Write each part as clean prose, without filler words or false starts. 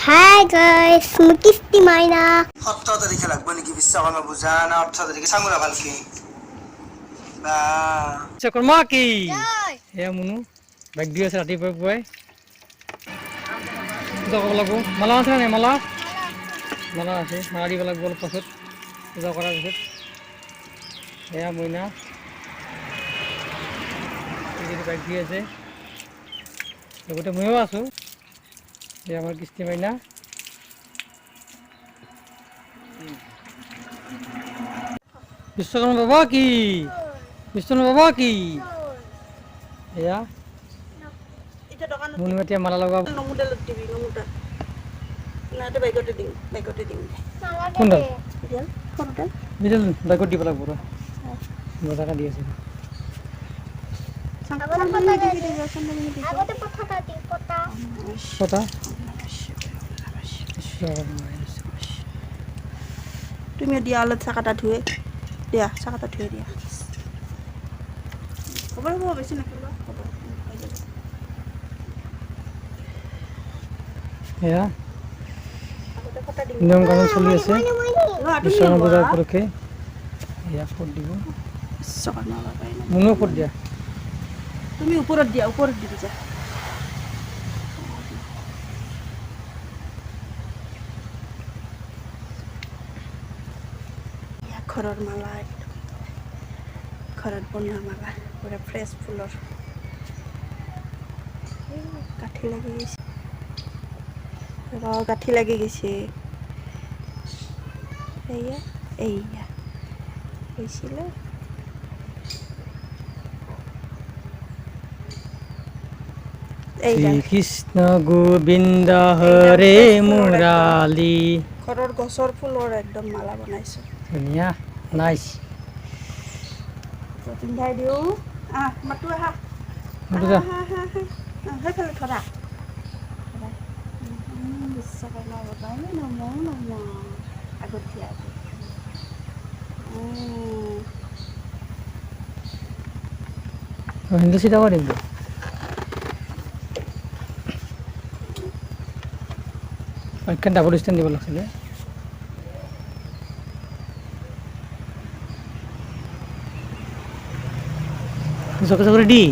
Hi guys মই কিস্তি মাইনা 17 তারিখে লাগবে নাকি বিশ্বকর্মা পূজা না 18 তারিখে সাঙ্গুরা ভালকি না বিশ্বকর্মা কি এয়া মুনু বাইক দি আছে ৰাতিপুৱাই পুৱাই পূজা কৰিব লাগিব মালা আছে নাই মালা মালা আছে মালা দিব লাগিব অলপ পাছত পূজা কৰাৰ পিছত এয়া মইনা বাইক দি আছে লগতে ময়ো আছোঁ এয়া আমাৰ কিস্তি মাইনা বিশ্বকৰ্মা বাবা কি বিশ্বকৰ্মা বাবা কি এয়া মুনু এতিয়া মালা লগাব নমুডালত দিবি নমুডাল না এটা বাইকতে দিম কোনডাল দিয়াল কোনডাল মিডল বাইকত দিব লাগিব বজাকা দি আছে আগতে পতাকা দি পতা পতা তুমি দিয়া অলপ চাকাটা ধুয়ে দিয়া চাকাটা ধুয়ে দিয়া হ'ব হ'ব বেছি নাখিব হ'ব এয়া নিয়ম কানুন চলি আছে বিশ্বকৰ্মা পূজাৰ উপলক্ষে এয়া ফট দিব মুনু ফট দিয়া তুমি ওপৰত দিয়া ওপৰত দিবি যা ঘৰৰ মালা একদম ঘৰত বনোৱা মালা পুৰা ফ্ৰেছ ফুলৰ কাঠি লাগি গৈছে গাঁঠি লাগি গৈছে এয়া এয়া হৈছিলে কৃষ্ণ গোবিন্দ হৰে মুৰালী ঘৰৰ গছৰ ফুলৰ একদম মালা বনাইছো ধুনীয়া নাইচ পিন্ধাই দিওঁ মাতো আহা সেইফালে ধৰা বিশ্বকৰ্মা বাবাই নমো নমো আগতীয়াকৈ হিন্দু চিধা কৰিম পৰীক্ষাত ডাবল ষ্টেণ্ড দিব লাগিছিলে জকে জকে ৰেডি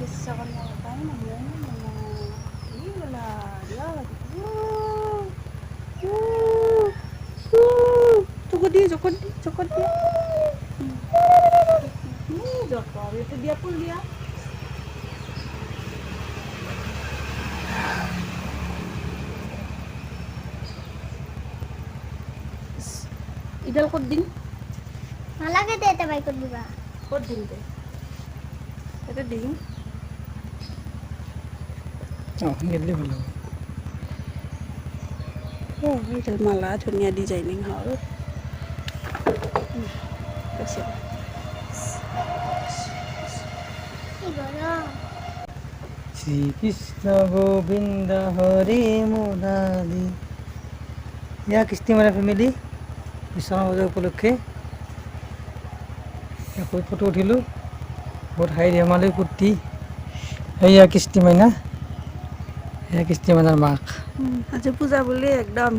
বিশ্বকৰ্মা বাবাই নমো নমো কি বোলা জকত দি জকত দিয়া জকত এইটো দিয়া ফুল দিয়া ইডাল ক'ত দিম নালাগে দে এটা বাইকত দিবা ক'ত দিম দে এটা দিম গেলি ভাল হ'ব এইডাল মালা ধুনীয়া ডিজাইনিং হ'ল শ্ৰীকৃষ্ণ গোবিন্দ হৰে মুৰালী এয়া কৃষ্টি মাইনা ফেমিলি বিশ্বকৰ্মা পূজা উপলক্ষে ফটো উঠিলোঁ বহুত হাঁহি ধেমালি ফূৰ্তি এয়া কৃষ্টি মাইনা এয়া কৃষ্টি মাইনাৰ মাক আজি পূজা বুলি একদম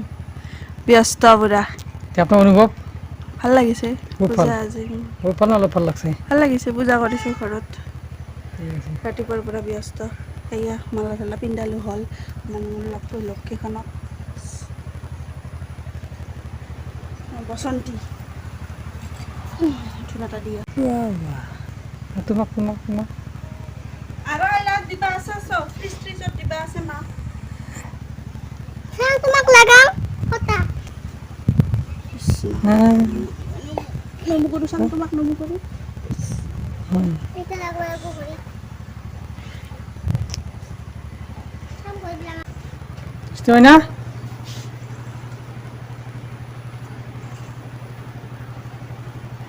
ব্যস্ত পুৰা এতিয়া আপোনাৰ অনুভৱ ভাল লাগিছে বহুত ভাল পূজা আজি বহুত ভাল অলপ ভাল লাগছে ভাল লাগিছে পূজা কৰিছোঁ ঘৰত ঠিক আছে ৰাতিপুৱাৰ পৰা ব্যস্ত সেয়া মালা চালা পিন্ধালোঁ হ'ল মানুহ লগ কৰিলোঁ কেইখনক বসন্তী ধুন এটা দিয়া তোমাক তোমাক তোমাক আৰু এলাত দিবা আছে চব ফ্ৰিজত দিবা আছে মা হ্যাঁ তোমাক লাগাও পতা নমু কৰোঁ চাওঁ তোমাক নমু কৰোঁ এটা লাগো লাগো কৰি কাম কৰি দিলা কৃষ্টি মাইনা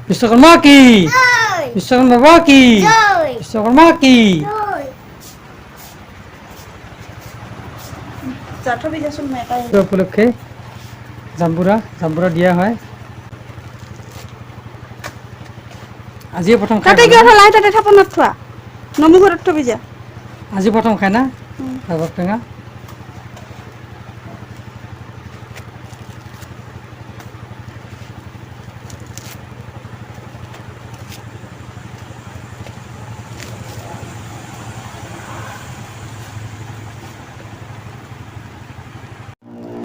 বিশ্বকৰ্মা কি বিশ্বকৰ্মা বাবা কি বিশ্বকৰ্মা কি থবি যাচোন মেটাই উপলক্ষে জাম্বুৰা দিয়া হয় আজিয়ে প্ৰথম তাতে কিয় থলা তাতে থাপনাত থোৱা নমু ঘৰত থবি যা আজি প্ৰথম খাই না ভাগৰ টেঙা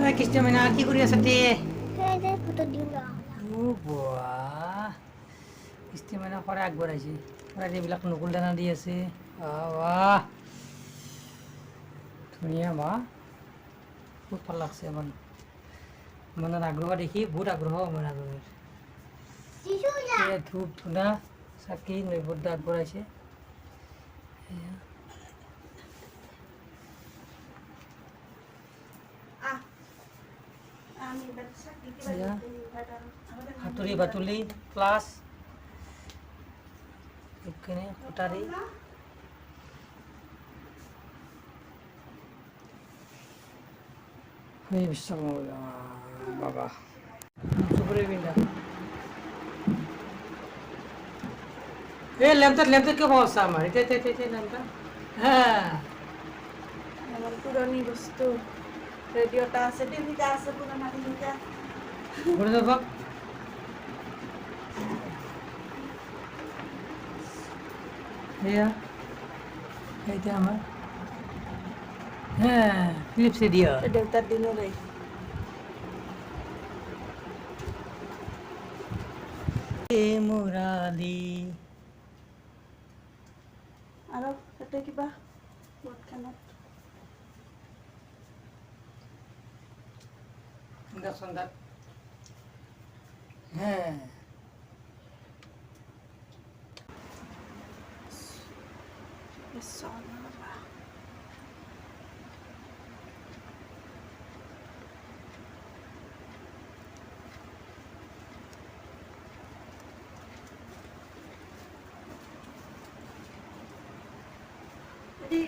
কৃষ্ণ মইনা কি কৰি আছে তে সেই যে ফটো দিওঁ ৰ বাহ কৃষ্ণ মইনা সদায় আগবঢ়াইছে সদায় এইবিলাক নকুল দানা দি আছে বাহ ধুনীয়া বা বহুত ভাল লাগছে আমার মনের আগ্রহ দেখি বহুত আগ্রহ আমার আগ্রহের শিশু যা ধূপ ধূনা চাকি নৈবদ্য আগবঢ়াইছে হাতুড়ি বাতুলি প্লাস এখানে কটারি এই বিশ্বকর্মা বাবা সুপুরে বিন্দা এই ল্যাম্পটা কে বলছ আমার এটা ল্যাম্পটা হ্যাঁ আমার পুরনো বস্তু রেডিওটা আছে টিভিটা আছে পুরনো টিভিটা বলে দাও এইটা আমার হ্যাঁ ফিলিপস রেডিও দেউতার দিনরে মুরালি আৰু তাতে কিবা বটখানত সন্ধ্যা হ্যাঁ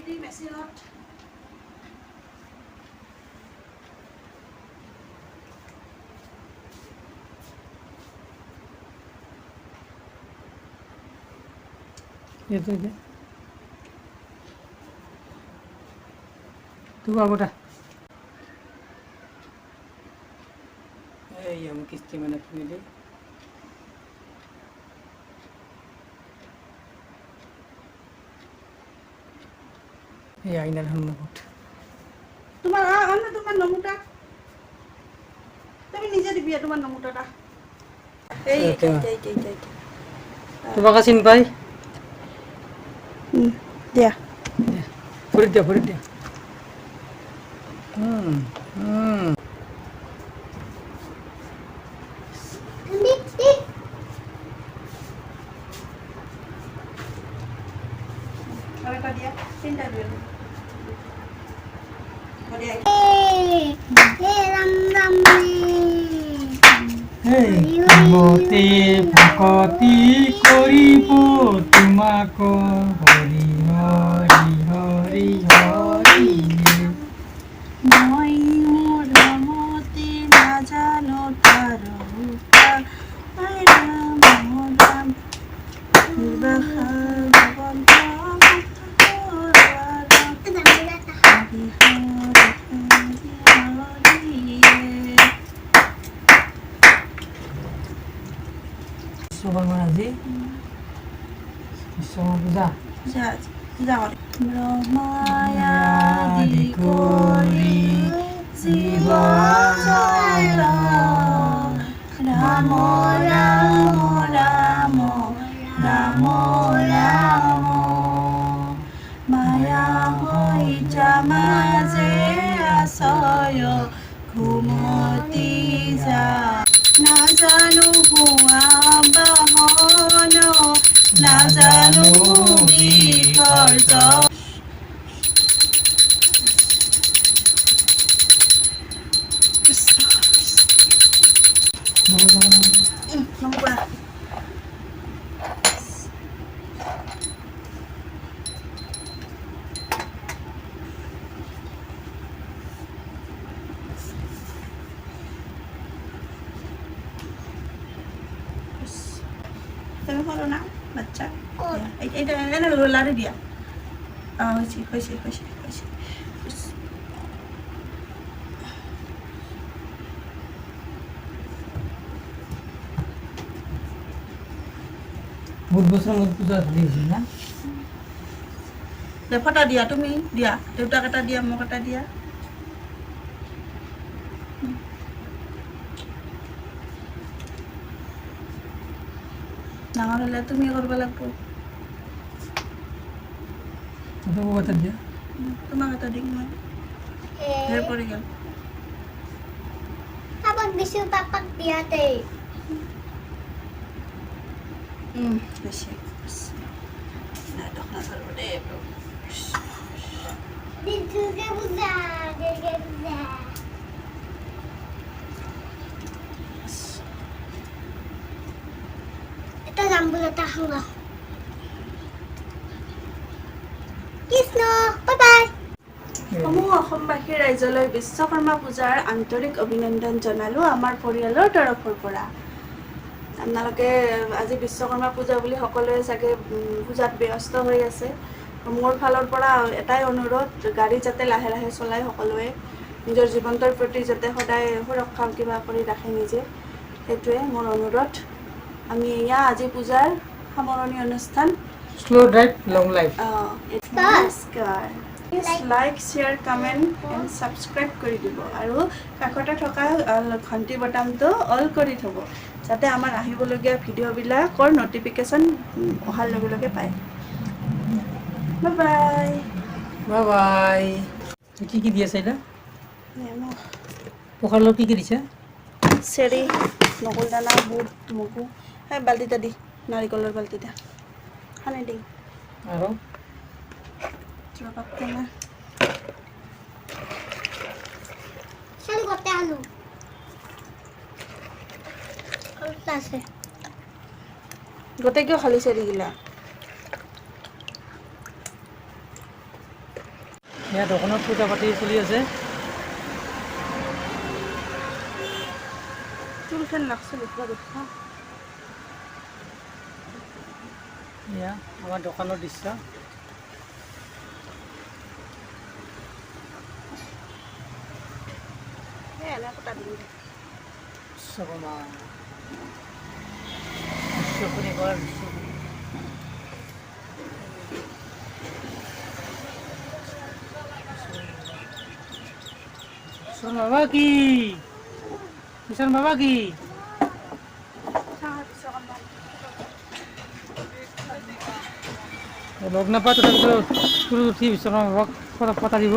দি মেচিনত itu aja tunggu aku dah yang kisti mana pilih ya ini alhamdulillah তোমাৰ আনে তোমাৰ নমুটা তুমি নিজে দিবি তোমাৰ নমুটাটা এই coba kasihin pai দিয়া furit dia আৰেকটা দিয়া তিনটা দিয়ে ৰাম ৰাম মতে ভকতি কৰিব তোমাক হৰি হৰি হৰি হৰি মই মোৰ নামতে নাজানো তাৰ উপায় ৰাম ৰাম ভগৱন্ত Subhanallah Bismillah ব্রহ্মায়াদি করি শিব রাম রাম রাম রাম রাম মায়া হইতা মাঝে আশয় ঘুমতি যা নাজানো হুয়া বাহন নাজানো বিসর্জ তুমি হলো না বাচ্চা এটা এনে লাড়ি দিয়া হয়েছে বহুত বছর মধ্যে পূজা দিয়েছি না ফটা দিয়া তুমি দিয়া দেউতাক এটা দিয়া মোক এটা দিয়া ডাঙৰ হ'লে তুমি কৰিব লাগিব তবু কথা দিয়া তোমাক এটা দিম মই ধেৰ পৰি গ'ল Kapag bisu papak diate. বেছি নাটক নাচালোঁ দেই Dito ka buza. Dito ka buza. Ito lang bulat ako nga. Kiss no. Bye-bye. সমূহ অসমবাসী ৰাইজলৈ বিশ্বকৰ্মা পূজাৰ আন্তৰিক অভিনন্দন জনালোঁ আমাৰ পৰিয়ালৰ তৰফৰ পৰা আপোনালোকে আজি বিশ্বকৰ্মা পূজা বুলি সকলোৱে চাগে পূজাত ব্যস্ত হৈ আছে মোৰ ফালৰ পৰা এটাই অনুৰোধ গাড়ী যাতে লাহে লাহে চলাই সকলোৱে নিজৰ জীৱনটোৰ প্ৰতি যাতে সদায় সুৰক্ষা কিবা কৰি ৰাখে নিজে সেইটোৱে মোৰ অনুৰোধ আমি এয়া আজি পূজাৰ সামৰণি অনুষ্ঠান স্লো ড্ৰাইভ লং লাইফ নমস্কাৰ like share comment and subscribe কৰি দিব আৰু কাষতে থকা ঘণ্টি বটামটো অল কৰি থ'ব যাতে আমাৰ আহিবলগীয়া ভিডিঅ'বিলাকৰ ন'টিফিকেশ্যন অহাৰ লগে লগে পায় বাই বাই বাই বাই কি দি আছে এটা পকাৰ লগত কি দিছে চেৰি নকুল দানা বুট মগু সেই বাল্টিটা দি নাৰিকলৰ বাল্টিটা সানি দিম আৰু ৰবাব টেঙা Saan ko talo? Kaltase. গোটেই কিয় খালি চেৰিগিলা ইয়াত দোকানত পূজা পাতি চলি আছে চুলখান লাগছে লিখিব দেখা এয়া আমাৰ দোকানৰ দৃশ্য বিশ্বকৰ্মা বিশ্বকৰ্মী কৰা কিষণ বাবা কি কিষণ বাবা কি লগ নাপায় তথাপিতো স্কুলত উঠি বিশ্বকৰ্মা বাবাক পতা দিব